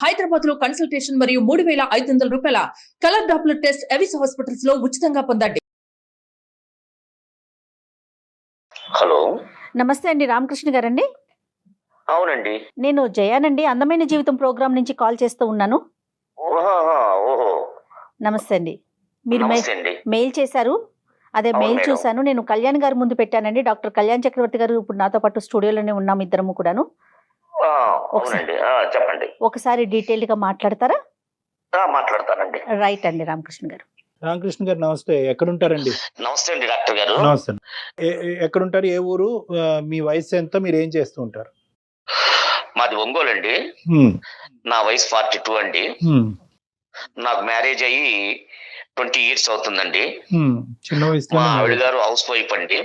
హైదరాబాద్ లో కన్సల్టేషన్ మరియు 3,500 రూపాయల colour Doppler test Avis hospitals లో ఉచితంగా పొందండి. హలో, నమస్తే అండి, రామకృష్ణ గారండి. అవునండి. నేను జయానండి, అందమైన జీవితం ప్రోగ్రాం నుంచి కాల్ చేస్తూ ఉన్నాను. ఓహో, నమస్తే అండి. మీరు నమస్తే అండి. మెయిల్ చేశారు, అదే అవును మెయిల్ మేడం. చూశాను. నేను కళ్యాణ్ గారి ముందు పెట్టానండి. డాక్టర్ కళ్యాణ్ చక్రవర్తి గారు ఇప్పుడు నాతో పాటు స్టూడియోలోనే ఉన్నాము, ఇద్దరము కూడాను. అవునండి, చెప్పండి. ఒకసారి డీటెయిల్డ్ గా మాట్లాడతారా? మాట్లాడతానండి. రైట్ అండి, రామకృష్ణ గారు. రామకృష్ణ గారు నమస్తే. ఎక్కడుంటారండి? నమస్తే అండి డాక్టర్ గారు. నమస్తే. ఎక్కడుంటారు? ఏ ఊరు? మీ వయసు ఎంత? మీరు ఏం చేస్తూ ఉంటారు? మాది ఒంగోలు అండి. నా వయసు 42 అండి. నాకు మ్యారేజ్ అయ్యి 20 years అవుతుందండి. చిన్న వయసు. మా ఆవిడ గారు హౌస్ వైఫ్ అండి.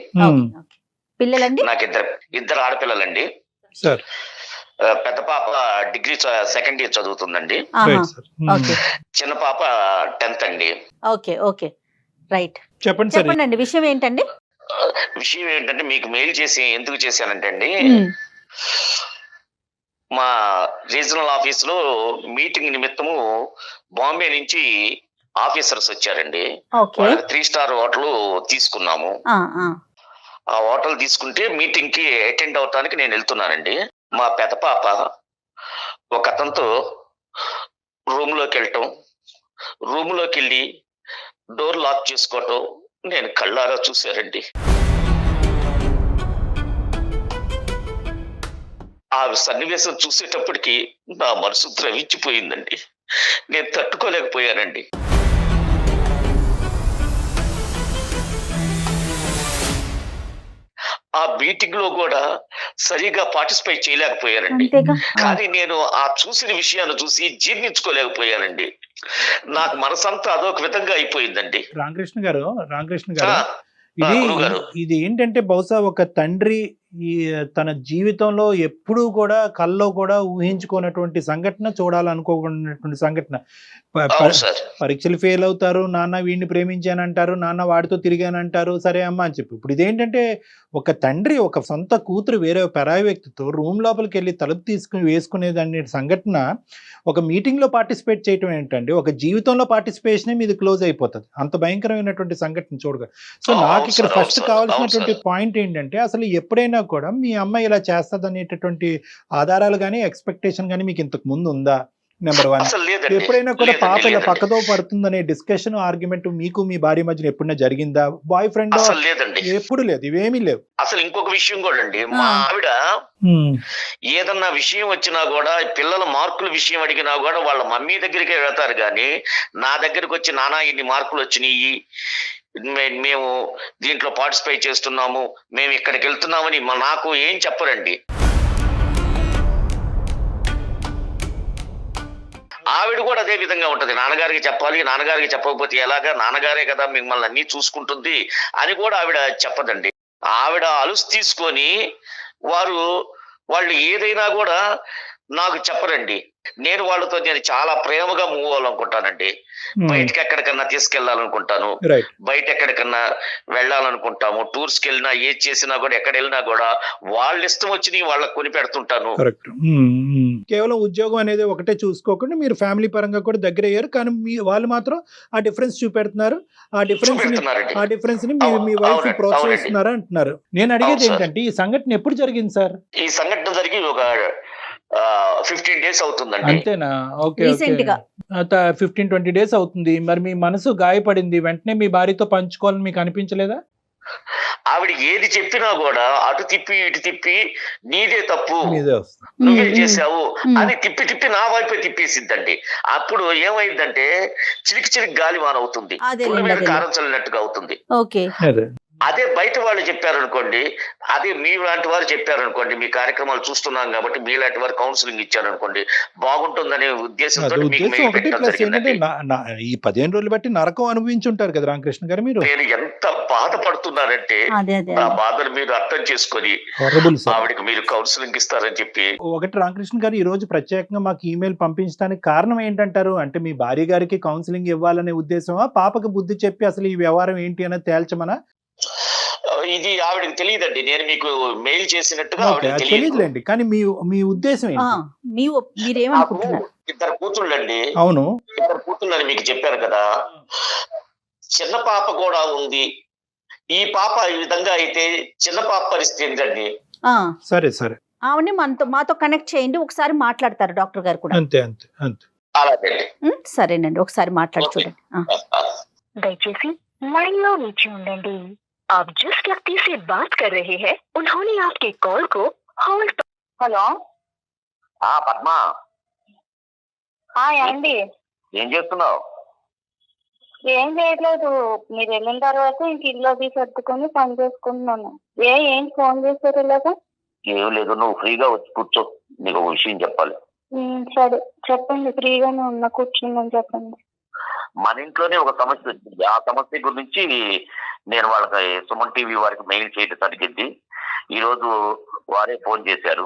పిల్లలండి? నాకు ఇద్దరు ఆడపిల్లలండి. సార్, పెద్ద పాప డిగ్రీ సెకండ్ ఇయర్ చదువుతుందండి. చిన్న పాప 10th అండి. Okay okay, right. చెప్పండి సార్. చెప్పండి, విషయం ఏంటండి? విషయం ఏంటంటే, మీకు మెయిల్ చేసి ఎందుకు చేశానంటే అండి, మా రీజనల్ ఆఫీస్ లో మీటింగ్ నిమిత్తము బాంబే నుంచి ఆఫీసర్స్ వచ్చారండి. 3 star హోటల్ తీసుకున్నాము. ఆ హోటల్ తీసుకుంటే మీటింగ్ కి అటెండ్ అవటానికి నేను వెళ్తున్నానండి. మా పెద్ద పాప ఒక అతనితో రూమ్ లోకి వెళ్ళి డోర్ లాక్ చేసుకోవటం నేను కళ్ళారా చూశారండి. ఆ సన్నివేశం చూసేటప్పటికి నా మనసు ద్రవించిపోయిందండి. నేను తట్టుకోలేకపోయానండి. ఆ మీటింగ్ లో కూడా సరిగా పార్టిసిపేట్ చేయలేకపోయానండి. కానీ నేను ఆ చూసిన విషయాన్ని చూసి జీర్ణించుకోలేకపోయానండి. నాకు మనసంతా అదొక విధంగా అయిపోయిందండి. రామకృష్ణ గారు, ఇది ఏంటంటే, బహుశా ఒక తండ్రి తన జీవితంలో ఎప్పుడూ కూడా కల్లో కూడా ఊహించుకున్నటువంటి సంఘటన, చూడాలనుకోకున్నటువంటి సంఘటన. పరీక్షలు ఫెయిల్ అవుతారు, నాన్న వీడిని ప్రేమించానంటారు, నాన్న వాడితో తిరిగానంటారు, సరే అమ్మ అని చెప్పి. ఇప్పుడు ఇదేంటంటే, ఒక తండ్రి ఒక సొంత కూతురు వేరే పరాయి వ్యక్తితో రూమ్ లోపలికి వెళ్ళి తలుపు తీసుకుని వేసుకునేదాన్ని సంఘటన ఒక మీటింగ్ లో పార్టిసిపేట్ చేయటం ఏంటండి? ఒక జీవితంలో పార్టిసిపేషనే మీది క్లోజ్ అయిపోతుంది. అంత భయంకరమైనటువంటి సంఘటన చూడగా. సో నాకు ఇక్కడ ఫస్ట్ కావాల్సినటువంటి పాయింట్ ఏంటంటే, అసలు ఎప్పుడైనా కూడా మీ అమ్మాయి ఇలా చేస్తుంది అనేటటువంటి ఆధారాలు కానీ ఎక్స్పెక్టేషన్ కానీ మీకు ఇంతకు ముందు ఉందా? నెంబర్ 1. ఎప్పుడైనా కూడా పాప ఇలా పక్కదో పడుతుందనే డిస్కషన్, ఆర్గ్యుమెంట్ మీకు మీ భార్య మధ్యన ఎప్పుడైనా జరిగిందా? Boy friend? ఎప్పుడు లేదు, ఇవేమీ లేవు. అసలు ఇంకొక విషయం కూడా అండి, మా ఆవిడ ఏదన్నా విషయం వచ్చినా కూడా, పిల్లల మార్కుల విషయం అడిగినా కూడా వాళ్ళ మమ్మీ దగ్గరికి వెళ్తారు కానీ నా దగ్గరికి వచ్చి, నానా ఇన్ని మార్కులు వచ్చినాయి, మేము దీంట్లో పార్టిసిపేట్ చేస్తున్నాము, మేము ఇక్కడికి వెళ్తున్నామని నాకు ఏం చెప్పరండి. ఆవిడ కూడా అదే విధంగా ఉంటది. నాన్నగారికి చెప్పాలి, నాన్నగారికి చెప్పకపోతే ఎలాగా, నాన్నగారే కదా మిమ్మల్ని అన్ని చూసుకుంటుంది అని కూడా ఆవిడ చెప్పదండి. ఆవిడ అలుసు తీసుకొని వాళ్ళు ఏదైనా కూడా నాకు చెప్పరండి. నేను వాళ్ళతో చాలా ప్రేమగా మూవ్ అవ్వాలనుకుంటానండి. బయటకి ఎక్కడికన్నా తీసుకెళ్లాలనుకుంటాను, బయట ఎక్కడికన్నా వెళ్ళాలనుకుంటాము. టూర్స్ కి వెళ్ళినా, ఏది చేసినా కూడా, ఎక్కడ వెళ్ళినా కూడా వాళ్ళ ఇష్టం వచ్చి వాళ్ళకి కొని పెడుతుంటాను. కేవలం ఉద్యోగం అనేది ఒకటే చూసుకోకుండా మీరు ఫ్యామిలీ పరంగా కూడా దగ్గర అయ్యారు. కానీ వాళ్ళు మాత్రం ఆ డిఫరెన్స్ చూపెడుతున్నారు. ఆ డిఫరెన్స్ ని మీ వైఫ్ ప్రోత్సహిస్తున్నారా అంటున్నారు. నేను అడిగేది ఏంటంటే, ఈ సంఘటన ఎప్పుడు జరిగింది సార్? ఈ సంఘటన జరిగి ఒక 15 days అవుతుందండి. అంతేనా? ఓకే, 15-20 days అవుతుంది. మరి మీ మనసు గాయపడింది, వెంటనే మీ భార్యతో పంచుకోవాలని మీకు అనిపించలేదా? ఆవిడ ఏది చెప్పినా కూడా అటు తిప్పి ఇటు తిప్పి, నీదే తప్పు, నువ్వే చేసావు అని తిప్పి నా వైపే తిప్పేసిద్దండి. అప్పుడు ఏమైందంటే, చిలికి గాలి వాన అవుతుంది, కారం చల్లినట్టుగా అవుతుంది. అదే బయట వాళ్ళు చెప్పారనుకోండి, అదే మీ లాంటి వారు చెప్పారనుకోండి, మీ కార్యక్రమాలు చూస్తున్నాం కాబట్టి మీలాంటి వారు కౌన్సిలింగ్ ఇచ్చారనుకోండి, బాగుంటుందనే ఉద్దేశంతో ఈ 15 రోజులు బట్టి నరకం అనుభవించుంటారు కదా రామకృష్ణ గారు మీరు. నేను ఎంత బాధపడుతున్నానంటే, ఆ బాధను మీరు అర్థం చేసుకొని ఆవిడకి మీరు కౌన్సిలింగ్ ఇస్తారని చెప్పి. ఒకటి రామకృష్ణ గారు, ఈ రోజు ప్రత్యేకంగా మాకు ఈమెయిల్ పంపించడానికి కారణం ఏంటంటారు? అంటే మీ భార్య గారికి కౌన్సిలింగ్ ఇవ్వాలనే ఉద్దేశమా, పాపకు బుద్ధి చెప్పి అసలు ఈ వ్యవహారం ఏంటి అనేది తేల్చమనా? ఇది ఆవిడకి తెలియదండి. నేను మీకు మెయిల్ చేసినట్టుగా ఓకే, ఆవిడకి అది తెలియదు. తెలియదులేండి. కానీ మీ ఉద్దేశం ఆ, ఏంటి? నాకు మీరేమనుకుంటున్నారు? 2 కూతుళ్ళండి. అవును. 2 కూతుళ్ళని మీకు చెప్పాను కదా. చిన్న పాప కూడా ఉంది. ఈ పాప ఈ విధంగా అయితే చిన్న పాప పరిస్థితి ఏంటండి? ఆ, సరే సరే, ఆవిడని మాతో కనెక్ట్ చేయండి, ఒకసారి మాట్లాడతారు డాక్టర్ గారు కూడా. అంతే అంతే అంతే. అలాగండి. సరేనండి, ఒకసారి మాట్లాడి ఓకే. చూడండి. दयచేసి लाइन లో వేచి ఉండండి. आप जिस व्यक्ति से बात कर रहे हैं उन्होंने आपके कॉल को होल्ड पर। హలో పద్మ, ఏండి, ఏం చేస్తున్నావు? ఏం చేయట్లేదు. మీరు వెళ్ళిన తర్వాత ఇంక ఇల్లు అది సర్దుకొని పని చేసుకుంటున్నాను. ఏంటి ఫోన్ చేశారు ఇలాగా? ఏం లేదు, నువ్వు ఫ్రీగా వచ్చి కూర్చో, నీకు ఒక విషయం చెప్పాలి. సరే చెప్పండి, ఫ్రీగానే ఉన్నా, కూర్చుందని చెప్పండి. మన ఇంట్లోనే ఒక సమస్య వచ్చింది. ఆ సమస్య గురించి నేను వాళ్ళకి సుమన్ టీవీ వారికి మెయిల్ చేయడం జరిగింది. ఈ రోజు వారే ఫోన్ చేశారు.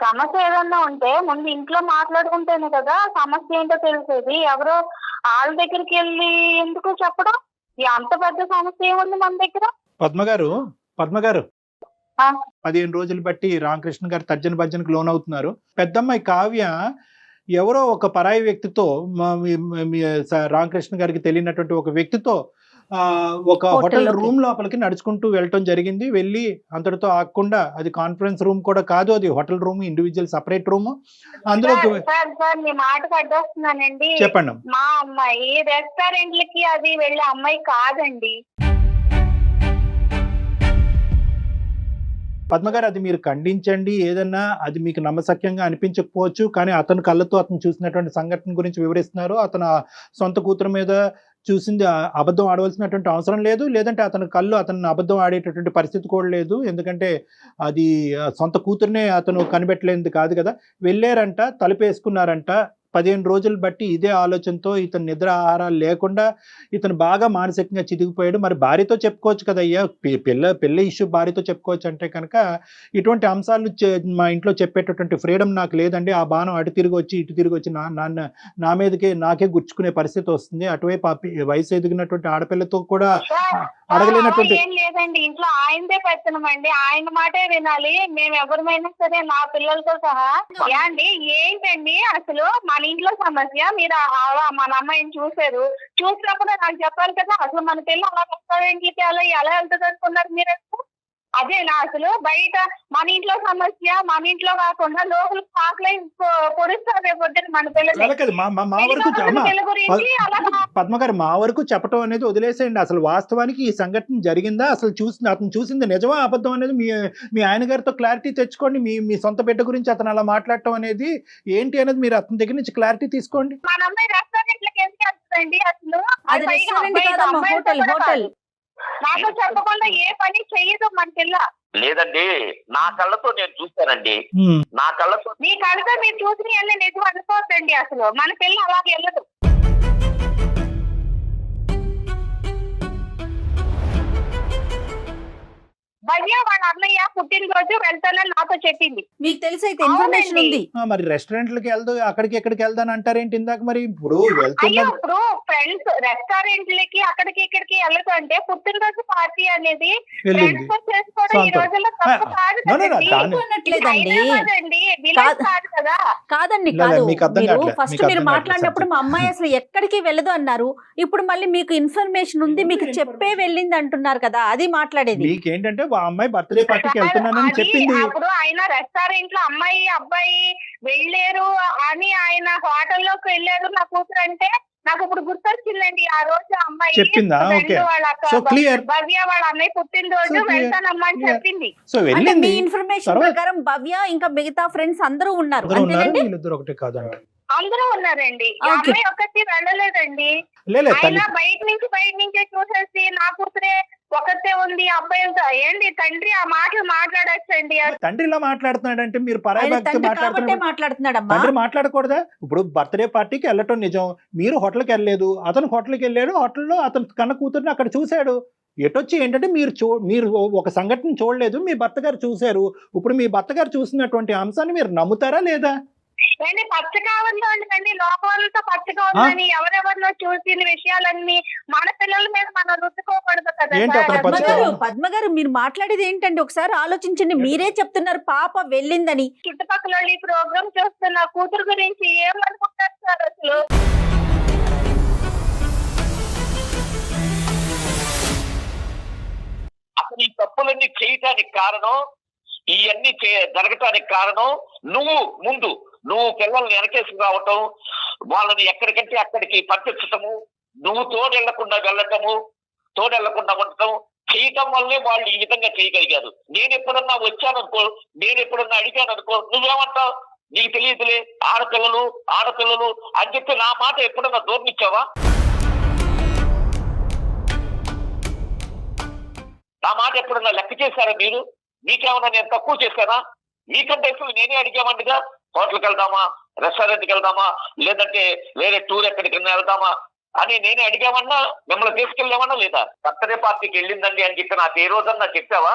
సమస్య ఏదన్నా ఉంటే ముందు ఇంట్లో మాట్లాడుకుంటేనే కదా సమస్య ఏంటో తెలిసేది. ఎవరో వాళ్ళ దగ్గరికి వెళ్ళి ఎందుకు చెప్పడం? అంత పెద్ద సమస్య ఏముంది మన దగ్గర? పద్మ గారు ఆ. 15 రోజులు బట్టి రామకృష్ణ గారు తర్జన భర్జనకు లోన్ అవుతున్నారు. పెద్దమ్మాయి కావ్య ఎవరో ఒక పరాయి వ్యక్తితో రామకృష్ణ గారికి తెలియనటువంటి ఒక వ్యక్తితో ఒక హోటల్ రూమ్ లోపలికి నడుచుకుంటూ వెళ్ళటం జరిగింది. వెళ్ళి అంతటితో ఆగకుండా, అది కాన్ఫరెన్స్ రూమ్ కూడా కాదు, అది hotel room, individual separate room. అందులో సార్ మీ మాటకు అడ్డొస్తున్నానండి. చెప్పండి. మా అమ్మాయి రెస్టారెంట్లకి అది వెళ్ళే అమ్మాయి కాదండి. పద్మ గారు, అది మీరు ఖండించండి. ఏదన్నా అది మీకు నమ్మశక్యంగా అనిపించకపోవచ్చు, కానీ అతను కళ్ళతో అతను చూసినటువంటి సంఘటన గురించి వివరిస్తున్నారు. అతను సొంత కూతురు మీద చూసింది అబద్ధం ఆడవలసినటువంటి అవసరం లేదు, లేదంటే అతని కళ్ళు అతను అబద్ధం ఆడేటటువంటి పరిస్థితి కూడా లేదు. ఎందుకంటే అది సొంత కూతురునే అతను కనిపెట్టలేనిది కాదు కదా. వెళ్ళారంట, తలుపేసుకున్నారంట. 15 రోజులు బట్టి ఇదే ఆలోచనతో ఇతను నిద్ర ఆహారాలు లేకుండా ఇతను బాగా మానసికంగా చితికిపోయాడు. మరి భార్యతో చెప్పుకోవచ్చు కదయ్యా, పిల్ల ఇష్యూ భార్యతో చెప్పుకోవచ్చు అంటే కనుక ఇటువంటి అంశాలు మా ఇంట్లో చెప్పేటటువంటి ఫ్రీడమ్ నాకు లేదండి. ఆ బాణం అటు తిరిగి వచ్చి ఇటు తిరిగి వచ్చి నా మీదకే నాకే గుచ్చుకునే పరిస్థితి వస్తుంది. అటువైపు వయసు ఎదిగినటువంటి ఆడపిల్లతో కూడా అడగలేనటువంటి. ఏం లేదండి, ఇంట్లో ఆయనదే పెత్తనమండి, ఆయన మాటే వినాలి. మేము ఎవరిమైనా సరే, నా పిల్లలతో సహా. ఏండి ఏంటండి అసలు మన ఇంట్లో సమస్య? మీరు మన అమ్మాయిని చూసినప్పుడు నాకు చెప్పాలి కదా. అసలు మన పిల్లలు అలా రెస్టారెంట్లకి ఎలా వెళ్తుంది అనుకున్నారు మీరు? అదేనా అసలు? బయట మన ఇంట్లో సమస్య మన ఇంట్లో కాకుండా లోపల పాకలే పొడుస్తారు రేపొద్దున మన పిల్లలు. పద్మ గారు, మా వరకు చెప్పటం అనేది వదిలేసేయండి. అసలు వాస్తవానికి ఈ సంఘటన జరిగిందా, అసలు అతను చూసింది నిజమా అబద్ధం అనేది మీ ఆయన గారితో క్లారిటీ తెచ్చుకోండి. మీ సొంత బిడ్డ గురించి అతను అలా మాట్లాడటం అనేది ఏంటి అనేది మీరు అతని దగ్గర నుంచి క్లారిటీ తీసుకోండి. మన అమ్మాయి రెస్టారెంట్లకి ఎందుకు వెళ్తుందండి అసలు? హోటల్ నాకు చెప్పకుండా ఏ పని చెయ్యదు మన పిల్ల. లేదండి, నా కళ్ళతో నేను చూశానండి. నా కళ్ళతో మీ కళ్ళతో మీరు చూసిన అన్నీ నిజం అనుకోవద్దండి. అసలు మన పిల్ల అలాగే వెళ్ళదు. భవ్య వాళ్ళ అన్నయ్య పుట్టినరోజు వెళ్తానని నాతో చెప్పింది. మీకు తెలిసి అయితే ఇన్ఫర్మేషన్ ఉంది. మరి రెస్టారెంట్లకి వెళ్దు, అక్కడికి ఎక్కడికి వెళ్దాను అంటారేంటి ఇందాక? మరి ఇప్పుడు అయ్యో, ఇప్పుడు ఫ్రెండ్స్ రెస్టారెంట్లకి అక్కడికి ఇక్కడికి వెళ్ళదు అంటే పుట్టినరోజు పార్టీ అనేది ఫ్రెండ్స్ తో చేసుకోవడం ఈ రోజుల్లో తప్పు కాదు కాదండి. కాదు, ఫస్ట్ మీరు మాట్లాడినప్పుడు మా అమ్మాయి అసలు ఎక్కడికి వెళ్ళదు అన్నారు. ఇప్పుడు మళ్ళీ మీకు ఇన్ఫర్మేషన్ ఉంది, మీకు చెప్పే వెళ్ళింది అంటున్నారు కదా, అది మాట్లాడేది. మీకేంటంటే ఆ అమ్మాయి బర్త్డే పార్టీకి వెళ్తున్నానని చెప్పింది. అప్పుడు ఆయన రెస్టారెంట్ లో అమ్మాయి అబ్బాయి వెళ్ళారు అని, ఆయన హోటల్లోకి వెళ్ళారు నా కూతురు అంటే నాకు ఇప్పుడు గుర్తొచ్చిందండి. ఆ రోజు అమ్మాయి చెప్పిందా? Okay, so clear. భవ్య వాళ్ళ అన్నయ్య పుట్టినరోజు వెళ్తానమ్మా అని చెప్పింది. సో వెళ్ళింది. ఇన్ఫర్మేషన్ ప్రకారం భవ్య ఇంకా మిగతా ఫ్రెండ్స్ అందరూ ఉన్నారు. వీళ్ళిద్దరు ఒకటే కాదండి, అందరూ ఉన్నారండి. అమ్మాయి ఒక్కటి వెళ్ళలేదండి. ఆయన బయట నుంచే చూసేసి నా కూతురే ఒకతే ఉంది, అబ్బాయి ఏంటి తండ్రి ఆ మాటలు మాట్లాడచ్చండి? తండ్రి ఇలా మాట్లాడుతున్నాడంటే మీరు పరాయి భక్తి మాట్లాడుతున్నాడు. తండ్రి మాట్లాడకూడదా? ఇప్పుడు బర్త్డే పార్టీకి వెళ్ళటం నిజం, మీరు హోటల్కి వెళ్ళలేదు, అతను హోటల్కి వెళ్ళాడు, హోటల్లో అతను కన్న కూతుర్ని అక్కడ చూశాడు. ఎటొచ్చి ఏంటంటే మీరు ఒక సంఘటన చూడలేదు, మీ భర్త గారు చూశారు. ఇప్పుడు మీ భర్త గారు చూసినటువంటి అంశాన్ని మీరు నమ్ముతారా లేదా? ఏంటి పచ్చగా ఉందండి, లోకమంతా పచ్చగా ఉందని ఎవరెవరిలో చూసిన విషయాలన్నీ మన పిల్లల మీద మనం రుద్దుకోకూడదు కదా ఏంటి అక్కడ సార్. పచ్చగా పద్మ గారు మీరు మాట్లాడేది ఏంటండి? ఒకసారి ఆలోచించండి. మీరే చెప్తున్నారు పాప వెళ్ళిందని. చుట్టుపక్కల వాళ్ళు ఈ ప్రోగ్రామ్ చూస్తున్న కూతురు గురించి ఏమనుకుంటారు సార్ అసలు? అసలు ఈ తప్పులన్నీ చేయటానికి కారణం, ఇవన్నీ జరగటానికి కారణం నువ్వు పిల్లల్ని వెనకేసుకు రావటం, వాళ్ళని ఎక్కడికంటే అక్కడికి పంపించటము, నువ్వు తోడెళ్లకుండా ఉండటం చేయటం వల్లే వాళ్ళు ఈ విధంగా చేయగలిగారు. నేను ఎప్పుడన్నా వచ్చాననుకో, నేను ఎప్పుడన్నా అడిగాననుకో, నువ్వేమంటావు? నీకు తెలియదులే, ఆడపిల్లలు అని చెప్పి నా మాట ఎప్పుడన్నా దూరనిచ్చావా? నా మాట ఎప్పుడన్నా లెక్క చేశారా మీరు? మీకేమన్నా నేను తక్కువ చేశానా? మీకంటే అసలు నేనే అడిగామండిగా, హోటల్కి వెళ్దామా, రెస్టారెంట్కి వెళ్దామా, లేదంటే వేరే టూర్ ఎక్కడికైనా వెళ్దామా అని నేనే అడిగామన్నా, మిమ్మల్ని తీసుకెళ్ళామన్నా లేదా? బర్త్డే పార్టీకి వెళ్ళిందండి అని చెప్పి నాకు ఏ రోజన్నా చెప్పావా?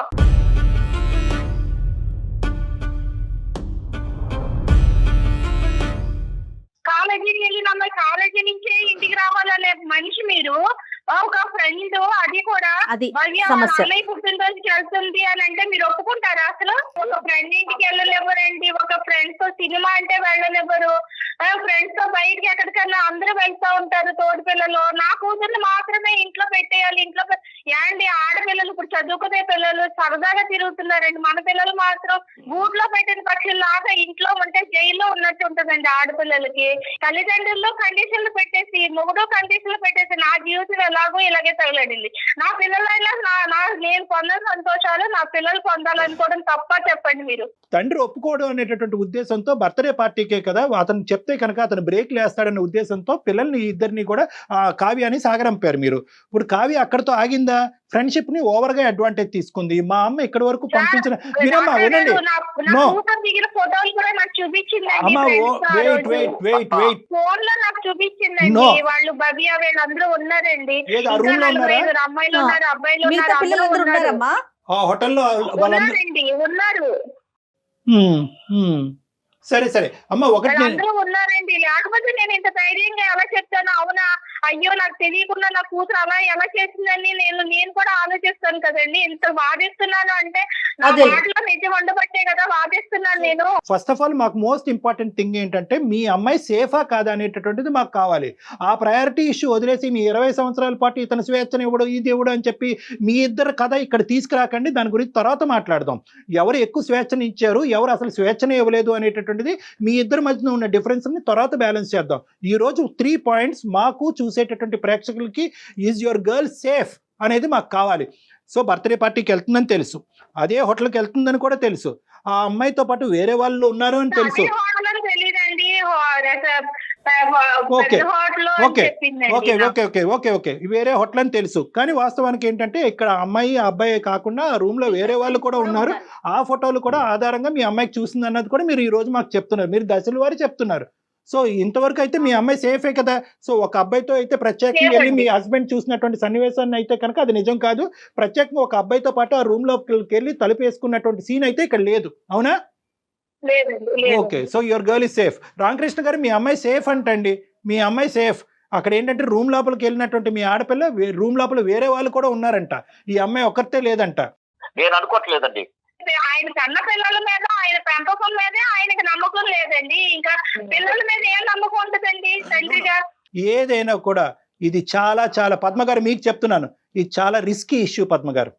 కాలేజీకి వెళ్ళిన అమ్మాయి కాలేజీ నుంచే ఇంటికి రావాలనే మనిషి మీరు. ఒక ఫ్రెండ్, అది కూడా అది భవ్య సమస్య. అన్నయ్య పుట్టినరోజుకి వెళ్తుంది అని అంటే మీరు ఒప్పుకుంటారా అసలు? ఒక ఫ్రెండ్ ఇంటికి వెళ్ళనివ్వరండి, ఒక ఫ్రెండ్స్ తో సినిమా అంటే వెళ్ళనివ్వరు, ఫ్రెండ్స్ తో బయటికి ఎక్కడికన్నా అందరూ వెళ్తా ఉంటారు తోటి పిల్లలు. నా కూతుర్ని మాత్రమే ఇంట్లో పెట్టేయాలి. ఏంటి ఆడపిల్లలు ఇప్పుడు చదువుకునే పిల్లలు సరదాగా తిరుగుతున్నారండి, మన పిల్లలు మాత్రం గూట్లో పెట్టిన పక్షుల్లాగా ఇంట్లో ఉంటే జైల్లో ఉన్నట్టు ఉంటదండి. ఆడపిల్లలకి తల్లిదండ్రుల్లో కండిషన్లు పెట్టేసి, మొగుడు కండిషన్లు పెట్టేసి నా జీవితం ఎలాగో ఇలాగే తగలడింది. నా పిల్లలైనా నేను పొందిన సంతోషాలు నా పిల్లలు పొందాలనుకోవడం తప్ప చెప్పండి మీరు? తండ్రి ఒప్పుకోవడం అనేటటువంటి ఉద్దేశంతో బర్త్డే పార్టీకే కదా అతను చెప్తే కనుక అతను బ్రేక్ లేస్తాడనే ఉద్దేశంతో పిల్లల్ని ఇద్దరిని కూడా కావ్యాన్ని సాగరంపారు మీరు. ఇప్పుడు కావ్య అక్కడతో ఆగిందా? ఫ్రెండ్షిప్ ని ఓవర్ గా అడ్వాంటేజ్ తీసుకుంది. మా అమ్మ ఇక్కడి వరకు పంపించిన వినమ్మా, వినండి. నో ఫోటోలు కూడా నాకు చూపించిందండి, అమ్మా, వెయిట్ ఫోన్ లో నాకు చూపించిందండి. No. వాళ్ళు భవ్య వీళ్ళందరూ ఉన్నారండి, ఏది ఆ రూమ్ లో ఉన్నారా? అమ్మాయిలు ఉన్నారు, అబ్బాయిలు మిగతా ఉన్నారు, పిల్లలందరూ అందరూ ఉన్నారు. ఉన్నారమ్మా? ఆ హోటల్లో వాళ్ళందరూ ఉన్నారండి, ఉన్నారు. సరే అమ్మ, ఒకటి అందరూ ఉన్నారండి. లేకపోతే నేను ఇంత ధైర్యంగా ఎలా చెప్తాను? అవునా, అయ్యో నాకు తెలియకుండా నా కూతురు అలా ఎలా చేసిందని నేను కూడా ఆలోచిస్తాను కదండి. ఇంత వాదిస్తున్నాను అంటే నా అదే. మాటలో నిజం ఉండబట్టే కదా వాదిస్తున్నాను నేను. ఫస్ట్ ఆఫ్ ఆల్ మాకు మోస్ట్ ఇంపార్టెంట్ థింగ్ ఏంటంటే మీ అమ్మాయి సేఫా కాదా అనేటటువంటిది మాకు కావాలి. ఆ ప్రయారిటీ ఇష్యూ వదిలేసి మీ 20 సంవత్సరాల పాటు ఇతను స్వేచ్ఛను ఇవ్వడు, ఇది ఇవ్వడు అని చెప్పి మీ ఇద్దరు కథ ఇక్కడ తీసుకురాకండి. దాని గురించి తర్వాత మాట్లాడదాం. ఎవరు ఎక్కువ స్వేచ్ఛను ఇచ్చారు, ఎవరు అసలు స్వేచ్ఛను ఇవ్వలేదు అనేటటువంటిది మీ ఇద్దరి మధ్యన ఉన్న డిఫరెన్స్ ని తర్వాత బ్యాలెన్స్ చేద్దాం. ఈ రోజు 3 పాయింట్స్ మాకు చూసేటటువంటి ప్రేక్షకులకి, ఈజ్ యువర్ గర్ల్ సేఫ్ అనేది మాకు కావాలి. సో బర్త్డే పార్టీకి వెళ్తుందని తెలుసు, అదే హోటల్కి వెళ్తుందని కూడా తెలుసు, ఆ అమ్మాయితో పాటు వేరే వాళ్ళు ఉన్నారు అని తెలుసు. తెలియదండి, ఓకే ఓకే చెప్పిందండి. ఓకే వేరే హోటల్ అని తెలుసు. కానీ వాస్తవానికి ఏంటంటే ఇక్కడ అమ్మాయి అబ్బాయి కాకుండా రూమ్ లో వేరే వాళ్ళు కూడా ఉన్నారు. ఆ ఫోటోలు కూడా ఆధారంగా మీ అమ్మాయికి చూసింది అన్నది కూడా మీరు ఈ రోజు మాకు చెప్తున్నారు. మీరు దశల వారి చెప్తున్నారు. సో ఇంతవరకు అయితే మీ అమ్మాయి సేఫే కదా. సో ఒక అబ్బాయితో అయితే ప్రత్యేకంగా వెళ్ళి మీ హస్బెండ్ చూసినటువంటి సన్నివేశాన్ని అయితే కనుక అది నిజం కాదు. ప్రత్యేకంగా ఒక అబ్బాయితో పాటు ఆ రూమ్ లోకి వెళ్ళి తలుపు వేసుకున్నటువంటి సీన్ అయితే ఇక్కడ లేదు, అవునా? Okay, so your girl is safe. Ramakrishna గారు, మీ అమ్మాయి సేఫ్ అంటండి. మీ అమ్మాయి సేఫ్. అక్కడ ఏంటంటే రూమ్ లోపలికి వెళ్ళినటువంటి మీ ఆడపిల్ల రూమ్ లోపల వేరే వాళ్ళు కూడా ఉన్నారంట, ఈ అమ్మాయి ఒక్కరితే లేదంట. నేను అనుకోవట్లేదండి. ఆయన కన్న పిల్లల మీద, ఆయన పెంపకం మీదే ఆయనకి నమ్మకం లేదండి. ఇంకా పిల్లల మీద ఏం నమ్మకం ఉంటుందండి తండ్రిగా? ఏదైనా కూడా ఇది చాలా పద్మ గారు మీకు చెప్తున్నాను, ఇది చాలా రిస్కీ ఇష్యూ పద్మ గారు.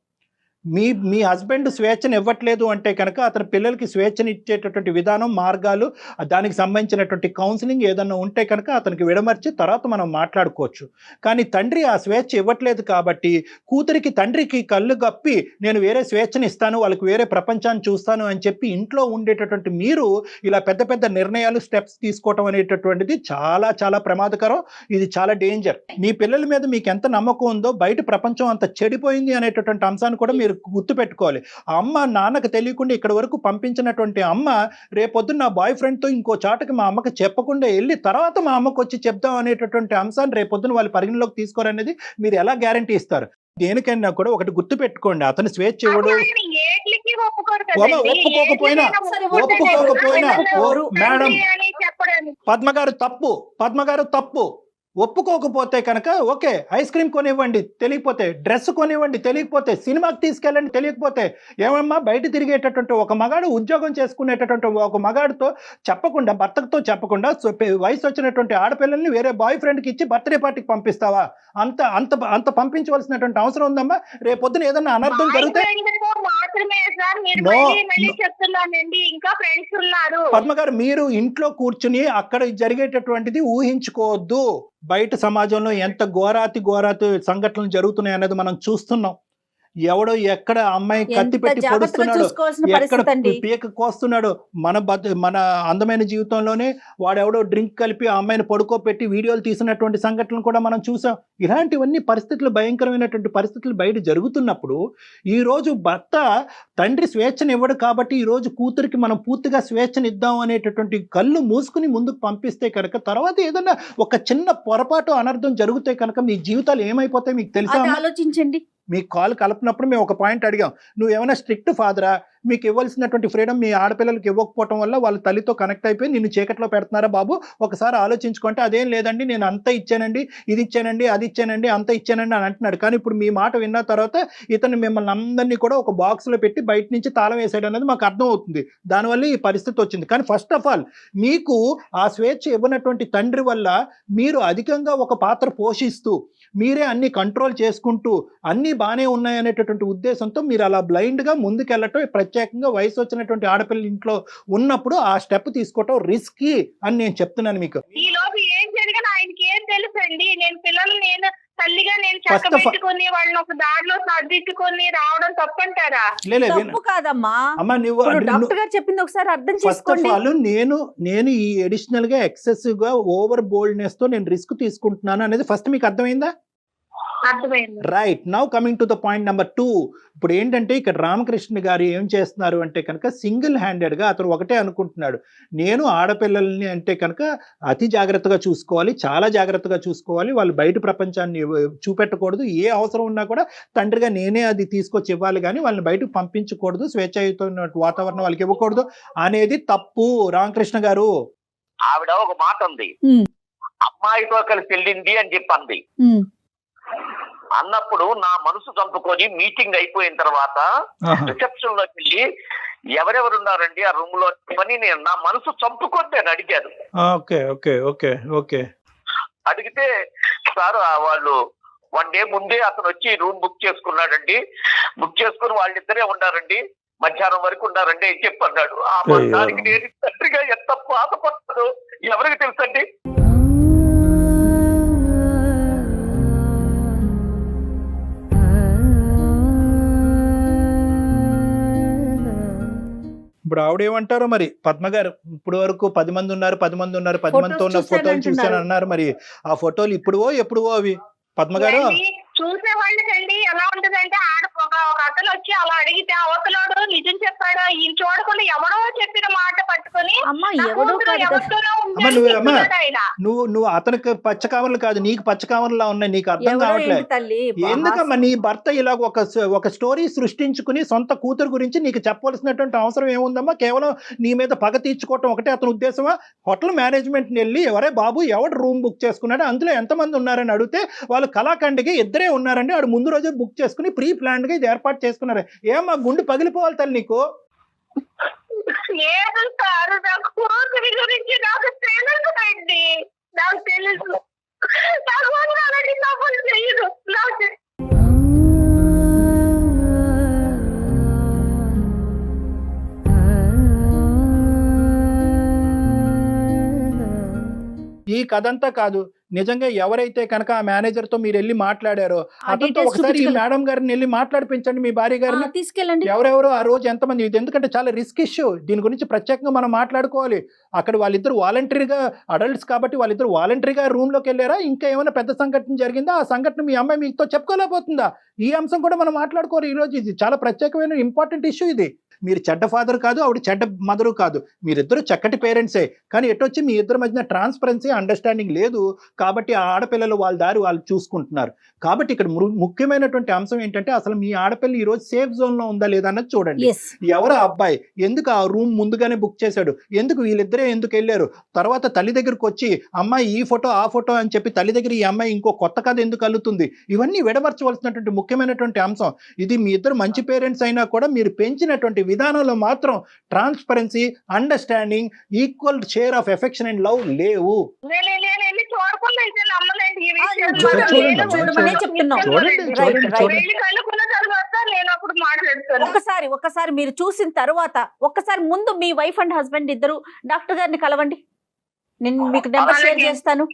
మీ హస్బెండ్ స్వేచ్ఛను ఇవ్వట్లేదు అంటే కనుక అతని పిల్లలకి స్వేచ్ఛను ఇచ్చేటటువంటి విధానం, మార్గాలు, దానికి సంబంధించినటువంటి కౌన్సిలింగ్ ఏదన్నా ఉంటే కనుక అతనికి విడమర్చి తర్వాత మనం మాట్లాడుకోవచ్చు. కానీ తండ్రి ఆ స్వేచ్ఛ ఇవ్వట్లేదు కాబట్టి కూతురికి తండ్రికి కళ్ళు గప్పి నేను వేరే స్వేచ్ఛను ఇస్తాను, వాళ్ళకి వేరే ప్రపంచాన్ని చూస్తాను అని చెప్పి ఇంట్లో ఉండేటటువంటి మీరు ఇలా పెద్ద నిర్ణయాలు, స్టెప్స్ తీసుకోవటం అనేటటువంటిది చాలా ప్రమాదకరం. ఇది చాలా డేంజర్. మీ పిల్లల మీద మీకు ఎంత నమ్మకం ఉందో బయట ప్రపంచం అంత చెడిపోయింది అనేటటువంటి అంశాన్ని కూడా మీరు గుర్తు పెట్టుకోవాలి. ఆ అమ్మ నాన్నకు తెలియకుండా ఇక్కడ వరకు పంపించినటువంటి అమ్మ రేపొద్దున నా బాయ్ ఫ్రెండ్తో ఇంకో చాటుకి మా అమ్మకి చెప్పకుండా వెళ్ళి తర్వాత మా అమ్మకు వచ్చి చెప్దాం అనేటటువంటి అంశాన్ని రేపొద్దున వాళ్ళు పరిగణలోకి తీసుకోరనేది మీరు ఎలా గ్యారంటీ ఇస్తారు? దేనికైనా కూడా ఒకటి గుర్తు పెట్టుకోండి, అతను స్వేచ్ఛ ఇవ్వడు. ఏట్లకి దేనికి ఒప్పుకోరు కదండి. ఒప్పుకోకపోయినా సరే, మేడం అని చెప్పడానికి పద్మ గారు తప్పు ఒప్పుకోకపోతే కనుక ఓకే, ఐస్ క్రీమ్ కొనివ్వండి తెలియకపోతే, డ్రెస్ కొనివ్వండి తెలియకపోతే, సినిమాకి తీసుకెళ్ళండి తెలియకపోతే, ఏమమ్మా బయట తిరిగేటటువంటి ఒక మగాడు ఉద్యోగం చేసుకునేటటువంటి ఒక మగాడితో చెప్పకుండా, భర్తతో చెప్పకుండా వయసు వచ్చినటువంటి ఆడపిల్లల్ని వేరే బాయ్ ఫ్రెండ్కి ఇచ్చి బర్త్డే పార్టీకి పంపిస్తావా? అంత అంత అంత పంపించవలసినటువంటి అవసరం ఉందమ్మా? రేపొద్దున ఏదన్నా అనర్థం జరిగితే మాత్రమే సార్ మీరు మళ్ళీ చెప్తున్నానండి, ఇంకా ఫ్రెండ్స్ ఉన్నారు. పద్మ గారు, మీరు ఇంట్లో కూర్చుని అక్కడ జరిగేటటువంటిది ఊహించుకోవద్దు. బయట సమాజంలో ఎంత ఘోరాతి సంఘటనలు జరుగుతున్నాయి అనేది మనం చూస్తున్నాం. ఎవడో ఎక్కడ అమ్మాయి కత్తి పెట్టి పొడుస్తున్నాడు, ఎక్కడ పీక కోస్తున్నాడు. మన అందమైన జీవితంలోనే వాడెవడో డ్రింక్ కలిపి ఆ అమ్మాయిని పడుకోబెట్టి వీడియోలు తీసినటువంటి సంఘటనలు కూడా మనం చూసాం. ఇలాంటివన్నీ పరిస్థితులు, భయంకరమైనటువంటి పరిస్థితులు బయట జరుగుతున్నప్పుడు ఈ రోజు భర్త తండ్రి స్వేచ్ఛను ఇవ్వడు కాబట్టి ఈ రోజు కూతురికి మనం పూర్తిగా స్వేచ్ఛను ఇద్దాం అనేటటువంటి కళ్ళు మూసుకుని ముందుకు పంపిస్తే కనుక తర్వాత ఏదైనా ఒక చిన్న పొరపాటు అనర్థం జరిగితే కనుక మీ జీవితాలు ఏమైపోతాయి మీకు తెలుసా? ఆలోచించండి. మీ కాల్ కలపనప్పుడు మేము ఒక పాయింట్ అడిగాం, నువ్వు ఏమైనా స్ట్రిక్ట్ ఫాదరా? మీకు ఇవ్వాల్సినటువంటి ఫ్రీడమ్ మీ ఆడపిల్లలకి ఇవ్వకపోవటం వల్ల వాళ్ళ తల్లితో కనెక్ట్ అయిపోయి నిన్ను చీకట్లో పెడుతున్నారా బాబు? ఒకసారి ఆలోచించుకుంటే అదేం లేదండి, నేను అంత ఇచ్చానండి, ఇది ఇచ్చానండి, అది ఇచ్చానండి, అంత ఇచ్చానండి అని అంటున్నాడు. కానీ ఇప్పుడు మీ మాట విన్న తర్వాత ఇతను మిమ్మల్ని అందరినీ కూడా ఒక బాక్స్లో పెట్టి బయట నుంచి తాళం వేసాడు అనేది మాకు అర్థం అవుతుంది. దానివల్ల ఈ పరిస్థితి వచ్చింది. కానీ ఫస్ట్ ఆఫ్ ఆల్ మీకు ఆ స్వేచ్ఛ ఇవ్వనటువంటి తండ్రి వల్ల మీరు అధికంగా ఒక పాత్ర పోషిస్తూ మీరే అన్ని కంట్రోల్ చేసుకుంటూ అన్నీ బాగానే ఉన్నాయనేటటువంటి ఉద్దేశంతో మీరు అలా బ్లైండ్గా ముందుకెళ్ళటం, ప్రత్యేకంగా వయసు వచ్చినటువంటి ఆడపిల్లల ఇంట్లో ఉన్నప్పుడు ఆ స్టెప్ తీసుకోవటం రిస్కీ అని నేను చెప్తున్నాను మీకు. ఈ లోపు ఏం జరిగినా ఆయనకి ఏం తెలుసండి? నేను పిల్లలు నేను తల్లిగా నేను చక్కబెట్టుకుని వాళ్ళని ఒక దారిలో సర్దిట్టుకుని రావడం తప్పంటారా? తప్పు కాదమ్మా. అమ్మా, నువ్వు డాక్టర్ గారు చెప్పింది ఒకసారి అర్థం చేసుకోండి. ఫస్ట్ ఆఫ్ ఆల్ నేను ఈ అడిషనల్ గా ఎక్సెసివ్ గా ఓవర్ బోల్డ్నెస్ తో నేను రిస్క్ తీసుకుంటున్నాను అనేది ఫస్ట్ మీకు అర్థమైందా? Right. Now coming to the point number 2. ఇప్పుడు ఏంటంటే ఇక్కడ రామకృష్ణ గారు ఏం చేస్తున్నారు అంటే కనుక సింగిల్ హ్యాండెడ్ గా అతను ఒకటే అనుకుంటున్నాడు, నేను ఆడపిల్లల్ని అంటే కనుక అతి జాగ్రత్తగా చూసుకోవాలి, చాలా జాగ్రత్తగా చూసుకోవాలి, వాళ్ళు బయట ప్రపంచాన్ని చూపెట్టకూడదు, ఏ అవసరం ఉన్నా కూడా తండ్రిగా నేనే అది తీసుకొచ్చి ఇవ్వాలి కానీ వాళ్ళని బయటకు పంపించకూడదు, స్వేచ్ఛాయుతమైన వాతావరణం వాళ్ళకి ఇవ్వకూడదు అనేది తప్పు. రామకృష్ణ గారు, ఆవిడ ఒక మాట ఉంది, అమ్మాయితో కలిసి వెళ్ళింది అని చెప్పింది. అన్నప్పుడు నా మనసు చంపుకొని మీటింగ్ అయిపోయిన తర్వాత రిసెప్షన్ లోకి వెళ్ళి ఎవరెవరు ఉన్నారండి ఆ రూమ్ లో పని నేను నా మనసు చంపుకొని నేను అడిగాను. అడిగితే సార్ వాళ్ళు 1 డే ముందే అతను వచ్చి రూమ్ బుక్ చేసుకున్నాడండి, బుక్ చేసుకుని వాళ్ళిద్దరే ఉన్నారండి, మధ్యాహ్నం వరకు ఉన్నారండి అని చెప్పి అన్నాడు. ఆ దానికి నేను తండ్రిగా ఎంత బాధపడతాను ఎవరికి తెలుసండి. ఇప్పుడు ఆవిడేమంటారో మరి పద్మ గారు, ఇప్పుడు వరకు 10 మంది ఉన్నారు 10 మందితో ఉన్న ఫోటోలు చూసాను అన్నారు. మరి ఆ ఫోటోలు ఇప్పుడువో ఎప్పుడువో అవి పద్మ గారు? చూసే వాళ్ళకండి ఎలా ఉంటదంటే ఒక అతను వచ్చి అలా అడిగితే అవతలోడు నిజం చెప్పాడు, ఈయన చూడకుండా ఎవడో చెప్పిన మాట పట్టుకొని నువ్వు అతనికి పచ్చకామర్లు కాదు, నీకు పచ్చకామర్లా ఉన్నాయి, నీకు అర్థం కావట్లేదు. ఎందుకమ్మా నీ భర్త ఇలా ఒక స్టోరీ సృష్టించుకుని సొంత కూతురు గురించి నీకు చెప్పవలసినటువంటి అవసరం ఏముందమ్మా? కేవలం నీ మీద పగ తీర్చుకోవటం ఒకటే అతని ఉద్దేశమా? హోటల్ మేనేజ్మెంట్ వెళ్ళి ఎవరే బాబు ఎవడు రూమ్ బుక్ చేసుకున్నాడు, అందులో ఎంతమంది ఉన్నారని అడిగితే వాళ్ళు కళాఖండికి ఇద్దరే ఉన్నారండి, వాడు ముందు రోజే బుక్ చేసుకుని ప్రీ ప్లాన్డ్ గా ఇది ఏర్పాటు చేసుకున్నారు. ఏమా గుండె పగిలిపోవాలి తల్లి నీకు? నాకు తెలుసు ఈ కథంతా కాదు, నిజంగా ఎవరైతే కనుక ఆ మేనేజర్ తో మీరు వెళ్ళి మాట్లాడారో అతనితో ఒకసారి ఈ మేడం గారిని వెళ్ళి మాట్లాడిపించండి, మీ భార్య గారిని తీసుకెళ్ళండి. ఎవరెవరు ఆ రోజు ఎంతమంది, ఇది ఎందుకంటే చాలా రిస్క్ ఇష్యూ, దీని గురించి ప్రత్యేకంగా మనం మాట్లాడుకోవాలి. అక్కడ వాళ్ళిద్దరు వాలంటరీగా అడల్ట్స్ కాబట్టి వాళ్ళిద్దరు వాలంటరీగా రూమ్ లోకి వెళ్ళారా, ఇంకా ఏమైనా పెద్ద సంఘటన జరిగిందా, ఆ సంఘటన మీ అమ్మాయి మీతో చెప్పుకోలేకపోతుందా? ఈ అంశం కూడా మనం మాట్లాడుకోవాలి ఈ రోజు. ఇది చాలా ప్రత్యేకమైన ఇంపార్టెంట్ ఇష్యూ ఇది. మీరు చెడ్డ ఫాదర్ కాదు, ఆవిడ చెడ్డ మదరు కాదు, మీరిద్దరు చక్కటి పేరెంట్సే. కానీ ఎటొచ్చి మీ ఇద్దరి మధ్యన ట్రాన్స్పరెన్సీ, అండర్స్టాండింగ్ లేదు కాబట్టి ఆ ఆడపిల్లలు వాళ్ళ దారి వాళ్ళు చూసుకుంటున్నారు. కాబట్టి ఇక్కడ ముఖ్యమైనటువంటి అంశం ఏంటంటే అసలు మీ ఆడపిల్ల ఈ రోజు సేఫ్ జోన్ లో ఉందా లేదా అన్నది చూడండి. ఎవరు ఆ అబ్బాయి, ఎందుకు ఆ రూమ్ ముందుగానే బుక్ చేశాడు, ఎందుకు వీళ్ళిద్దరే ఎందుకు వెళ్ళారు, తర్వాత తల్లి దగ్గరకు వచ్చి అమ్మాయి ఈ ఫోటో ఆ ఫోటో అని చెప్పి తల్లి దగ్గర ఈ అమ్మాయి ఇంకో కొత్త కథ ఎందుకు అల్లుతుంది, ఇవన్నీ విడమర్చవలసినటువంటి ముఖ్యమైనటువంటి అంశం. ఇది మీ ఇద్దరు మంచి పేరెంట్స్ అయినా కూడా మీరు పెంచినటువంటి విధానంలో మాత్రం transparency, understanding, equal share of affection and love లేవు. చూడకుండా అయితే నమ్మలేండి ఈ విషయం. చూడమనే చెప్తున్నాం. పెళ్లి కలుకున్న తర్వాత నేను అప్పుడు మాట్లాడుతాను. ఒకసారి మీరు చూసిన తర్వాత ఒక్కసారి ముందు మీ వైఫ్ అండ్ హస్బెండ్ ఇద్దరు డాక్టర్ గారిని కలవండి. నేను మీకు నెంబర్ షేర్ చేస్తాను.